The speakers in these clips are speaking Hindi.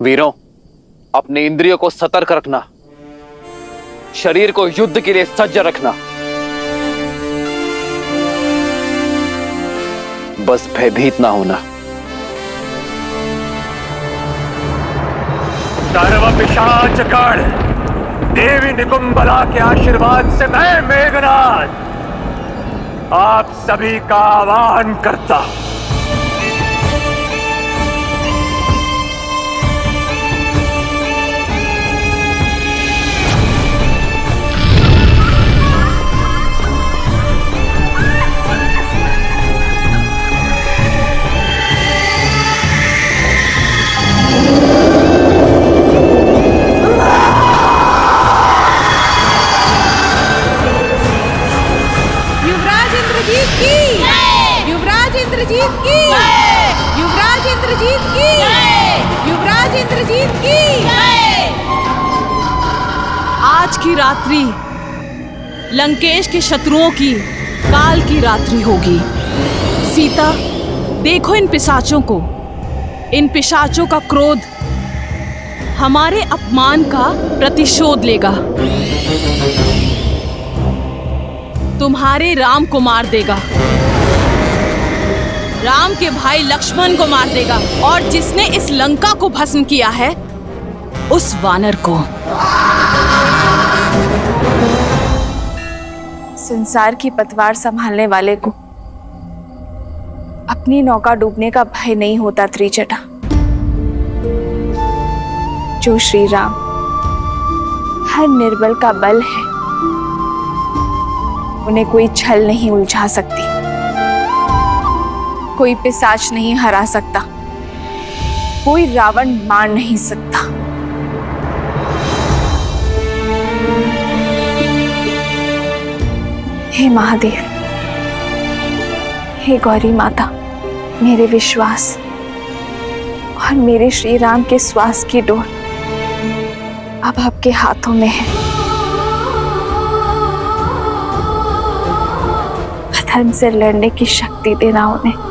वीरों, अपने इंद्रियों को सतर्क रखना, शरीर को युद्ध के लिए सज्ज रखना। बस भयभीत ना होना। सर्व पिशाच गण, देवी निकुंबला के आशीर्वाद से मैं मेघनाद आप सभी का आह्वान करता हूं। युवराज इंद्रजीत की, युवराज इंद्रजीत की, युवराज इंद्रजीत की। आज की रात्रि लंकेश के शत्रुओं की काल की रात्रि होगी। सीता, देखो इन पिशाचों को। इन पिशाचों का क्रोध हमारे अपमान का प्रतिशोध लेगा। तुम्हारे राम को मार देगा, राम के भाई लक्ष्मण को मार देगा, और जिसने इस लंका को भस्म किया है उस वानर को। संसार की पतवार संभालने वाले को अपनी नौका डूबने का भय नहीं होता त्रिजटा। जो श्री राम हर निर्बल का बल है, उन्हें कोई छल नहीं उलझा सकती, कोई पिशाच नहीं हरा सकता, कोई रावण मार नहीं सकता। हे महादेव, हे गौरी माता, मेरे विश्वास और मेरे श्री राम के श्वास की डोर अब आपके हाथों में है। धर्म से लड़ने की शक्ति देना उन्हें।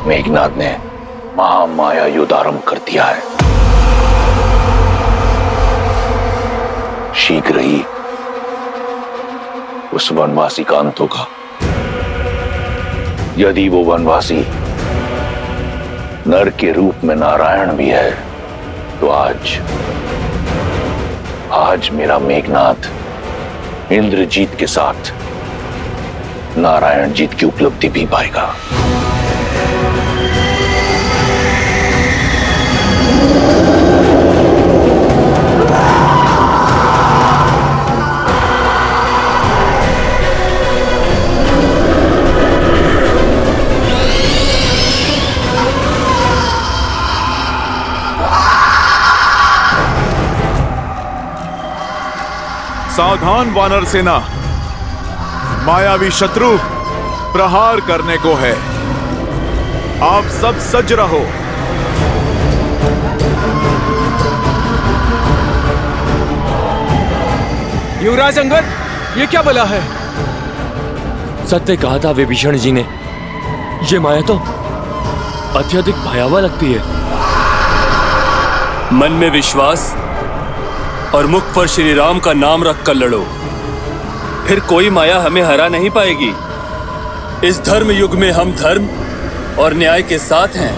मेघनाद ने महामाया युद्ध आरंभ कर दिया है। शीघ्र ही उस वनवासी का अंत होगा। यदि वो वनवासी नर के रूप में नारायण भी है, तो आज मेरा मेघनाद इंद्रजीत के साथ नारायण जीत की उपलब्धि भी पाएगा। सावधान वानर सेना, मायावी शत्रु प्रहार करने को है। आप सब सज्ज रहो। युवराज अंगद, ये क्या बला है? सत्य कहा था विभीषण जी ने, ये माया तो अत्यधिक भयावह लगती है। मन में विश्वास और मुख पर श्री राम का नाम रखकर लड़ो, फिर कोई माया हमें हरा नहीं पाएगी। इस धर्म युग में हम धर्म और न्याय के साथ हैं।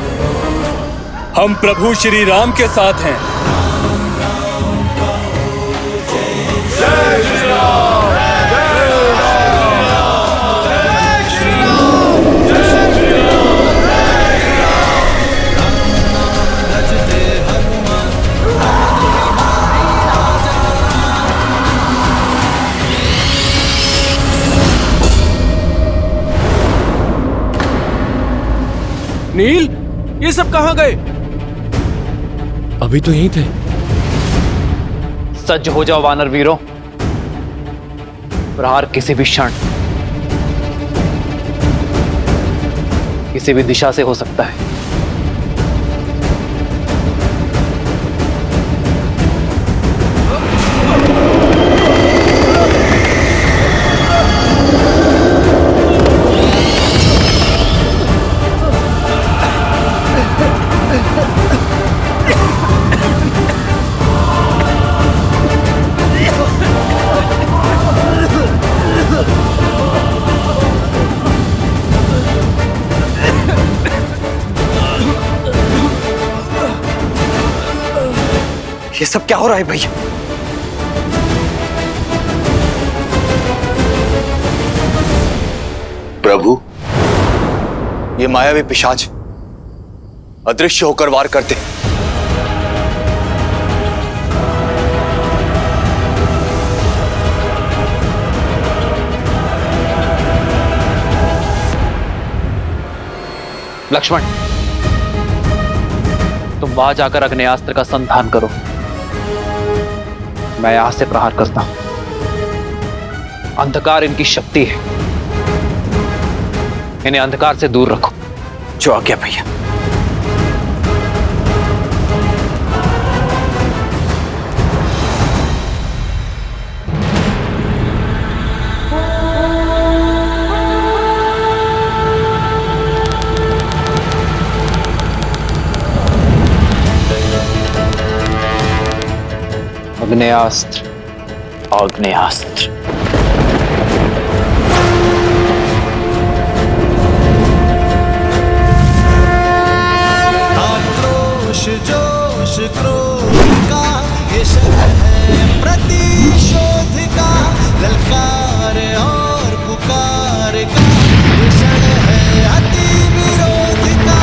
हम प्रभु श्री राम के साथ हैं। नील, ये सब कहाँ गए? अभी तो यहीं थे। सज्ज हो जाओ वानर वीरों, प्रहार किसी भी क्षण किसी भी दिशा से हो सकता है। ये सब क्या हो रहा है भैया? प्रभु, ये मायावी पिशाच अदृश्य होकर वार करते। लक्ष्मण, तुम वहां जाकर अग्नेयास्त्र का संधान करो, मैं यहां से प्रहार करता हूं। अंधकार इनकी शक्ति है, इन्हें अंधकार से दूर रखो। जो आज्ञा भैया। आग्नेयास्त्र, आग्नेयास्त्र। आक्रोश जोश क्रोध का ये शब्द है प्रतिशोध का, ललकार और पुकार का ये क्षण है अति विरोध का।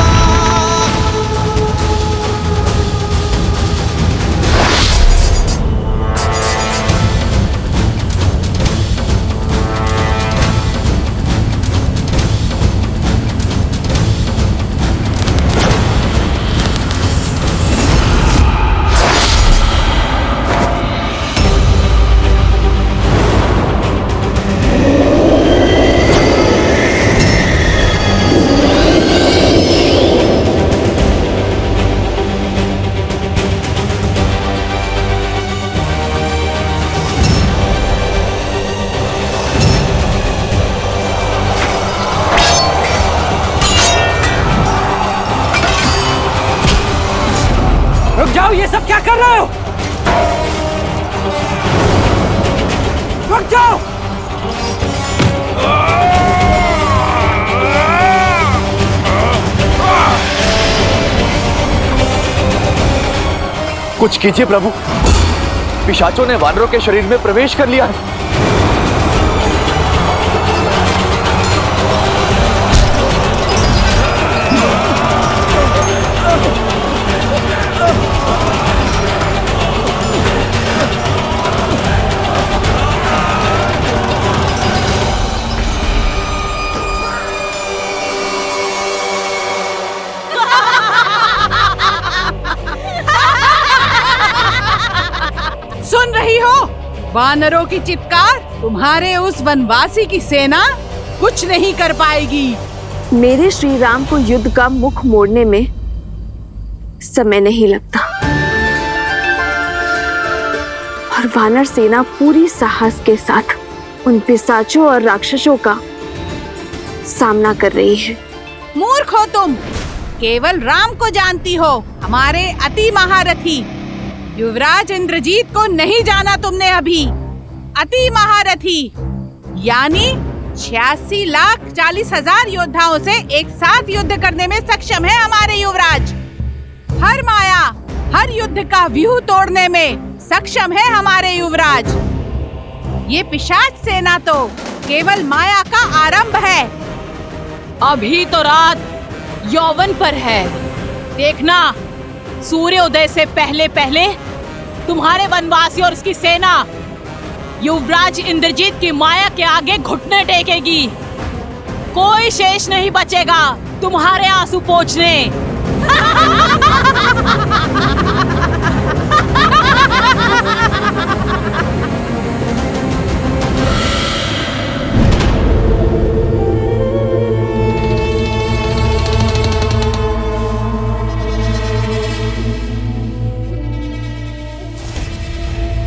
रुक जाओ, ये सब क्या कर रहे हो? रुक जाओ! कुछ कीजिए प्रभु, पिशाचों ने वानरों के शरीर में प्रवेश कर लिया है। सुन रही हो वानरों की चित्कार? तुम्हारे उस वनवासी की सेना कुछ नहीं कर पाएगी। मेरे श्री राम को युद्ध का मुख मोड़ने में समय नहीं लगता और वानर सेना पूरी साहस के साथ उन पिशाचों और राक्षसों का सामना कर रही है। मूर्ख हो तुम, केवल राम को जानती हो, हमारे अति महारथी युवराज इंद्रजीत को नहीं जाना तुमने अभी। अति महारथी यानी 86,40,000 योद्धाओं से एक साथ युद्ध करने में सक्षम है हमारे युवराज। हर माया, हर युद्ध का व्यूह तोड़ने में सक्षम है हमारे युवराज। ये पिशाच सेना तो केवल माया का आरंभ है। अभी तो रात यौवन पर है। देखना, सूर्योदय से पहले पहले तुम्हारे वनवासी और उसकी सेना युवराज इंद्रजीत की माया के आगे घुटने टेकेगी। कोई शेष नहीं बचेगा तुम्हारे आंसू पोंछने।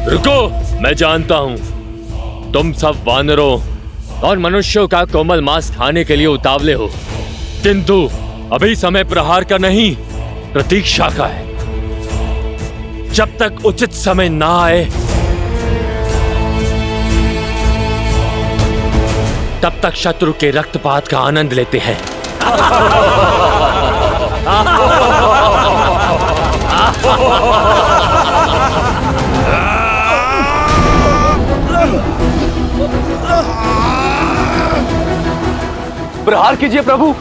रुको, मैं जानता हूं तुम सब वानरों और मनुष्यों का कोमल मांस खाने के लिए उतावले हो, किंतु अभी समय प्रहार का नहीं, प्रतीक्षा का है। जब तक उचित समय ना आए तब तक शत्रु के रक्तपात का आनंद लेते हैं। प्रहार कीजिए प्रभु,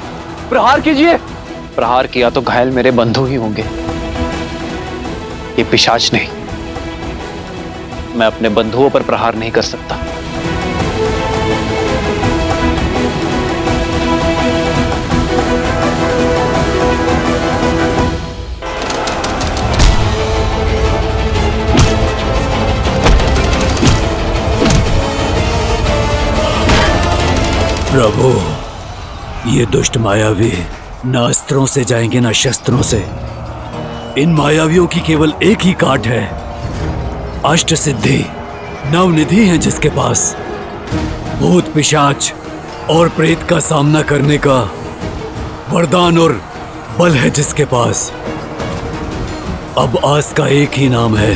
प्रहार कीजिए। प्रहार किया तो घायल मेरे बंधु ही होंगे, ये पिशाच नहीं। मैं अपने बंधुओं पर प्रहार नहीं कर सकता। प्रभु, ये दुष्ट मायावी न अस्त्रों से जाएंगे न शस्त्रों से। इन मायावियों की केवल एक ही काट है, अष्ट सिद्धि, नवनिधि है जिसके पास। भूत पिशाच और प्रेत का सामना करने का वरदान और बल है जिसके पास। अब आस का एक ही नाम है,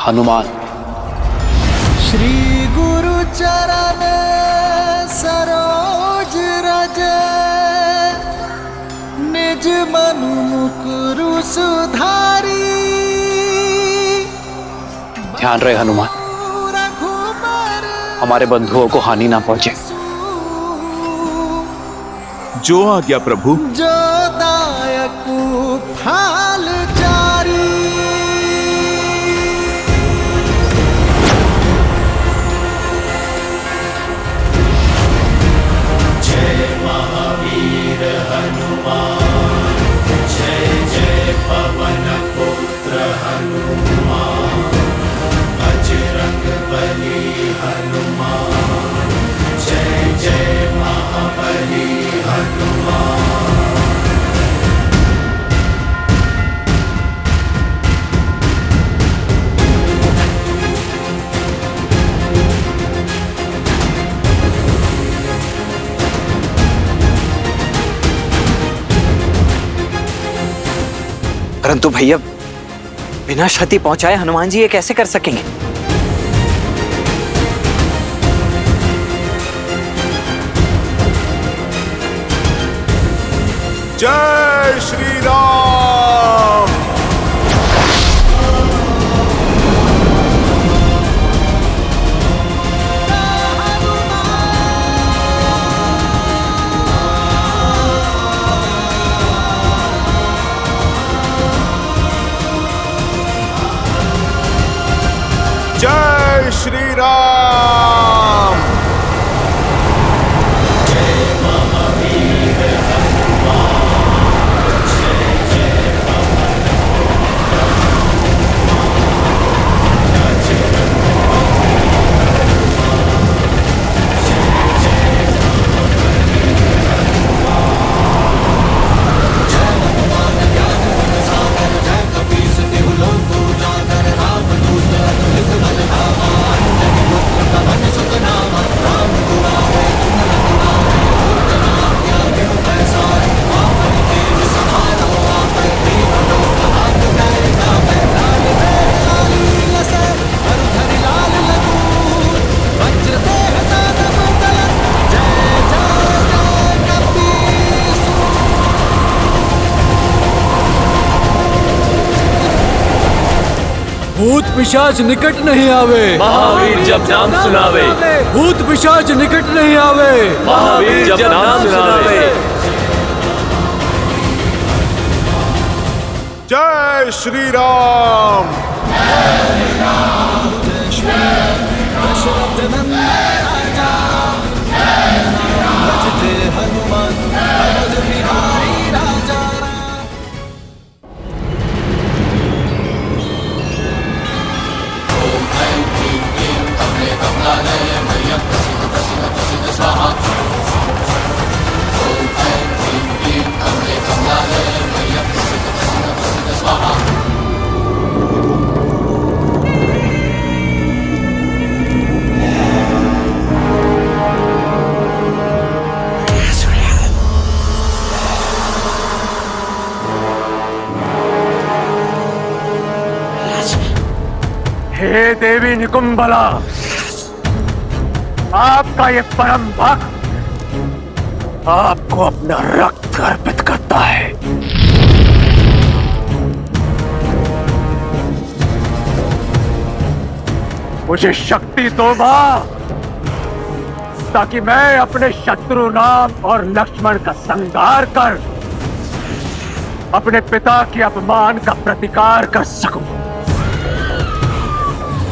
हनुमान। श्री गुरु चरण सरोज रज, निज मनु मुकुरु सुधारी। ध्यान रहे हनुमान, हमारे बंधुओं को हानि ना पहुंचे। जो आज्ञा प्रभु। जो दायक फाल जारी। परंतु भैया, बिना क्षति पहुंचाए हनुमान जी ये कैसे कर सकेंगे? जय श्री राम। जय श्री राम। राम भूत पिशाच निकट नहीं आवे। महावीर जब नाम सुनावे, भूत पिशाच निकट नहीं आवे। महावीर जब नाम सुनावे। जय श्री राम। हे देवी निकुंबला, आपका ये परम भक्त आपको अपना रक्त अर्पित करता है। मुझे शक्ति दो मां, ताकि मैं अपने शत्रु राम और लक्ष्मण का संहार कर अपने पिता के अपमान का प्रतिकार कर सकूं।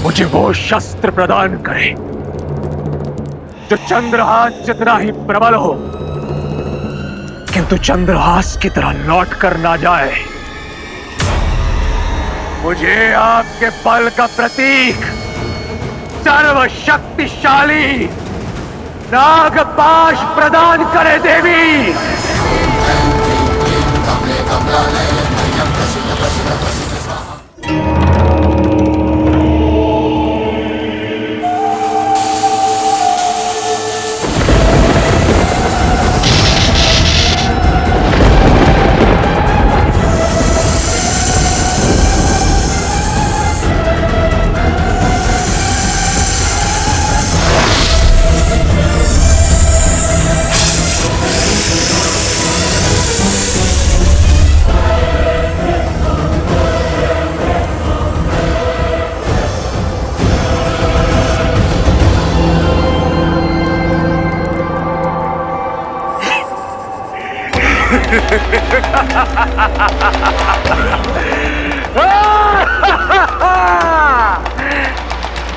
मुझे वो शस्त्र प्रदान करे जो चंद्रहास जितना ही प्रबल हो, किंतु चंद्रहास की तरह लौट कर ना जाए। मुझे आपके बल का प्रतीक सर्वशक्तिशाली नागपाश प्रदान करे देवी।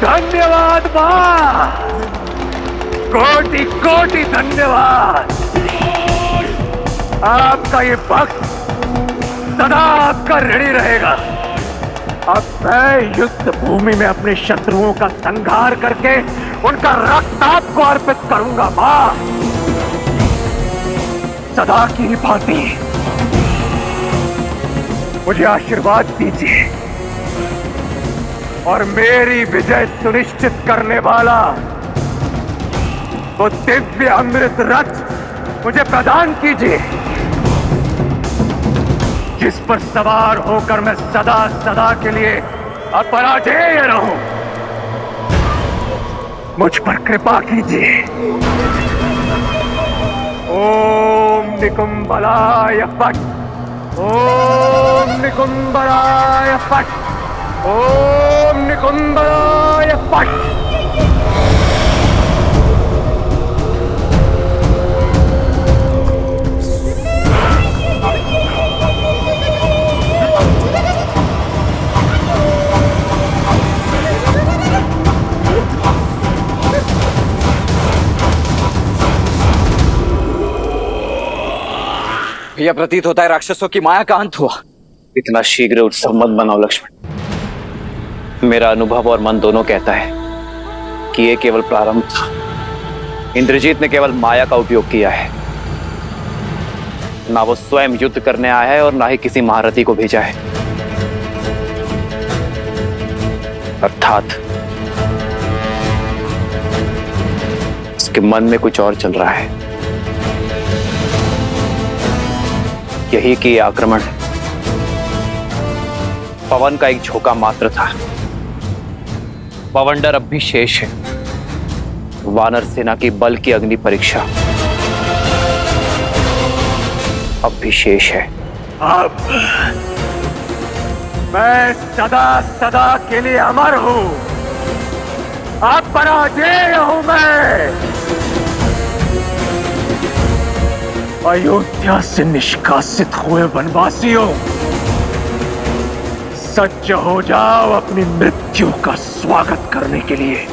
धन्यवाद मां, कोटि कोटि धन्यवाद। आपका ये भक्त सदा आपका ऋणी रहेगा। अब मैं युद्ध भूमि में अपने शत्रुओं का संहार करके उनका रक्त आपको अर्पित करूंगा मां। सदा की भांति मुझे आशीर्वाद दीजिए और मेरी विजय सुनिश्चित करने वाला वो दिव्य अमृत रथ मुझे प्रदान कीजिए, जिस पर सवार होकर मैं सदा सदा के लिए अपराजेय रहूं। मुझ पर कृपा कीजिए। ओम निकुंबलाय फट, ओम निकुंबलाय फट, ओम निकुंबलाय फट। यह प्रतीत होता है राक्षसों की माया का अंत हुआ। इतना शीघ्र उत्सव मत बनाओ लक्ष्मण। मेरा अनुभव और मन दोनों कहता है कि यह केवल प्रारंभ था। इंद्रजीत ने केवल माया का उपयोग किया है। ना वो स्वयं युद्ध करने आया है और ना ही किसी महारथी को भेजा है। अर्थात उसके मन में कुछ और चल रहा है। यही कि यह आक्रमण पवन का एक झोंका मात्र था। पवंडर अब भी शेष है। वानर सेना की बल की अग्नि परीक्षा अब भी शेष है। मैं सदा सदा के लिए अमर हूं, अब पराजय हूं मैं। अयोध्या से निष्कासित हुए वनवासियों, सज्ज हो जाओ अपनी मृत्यु का स्वागत करने के लिए।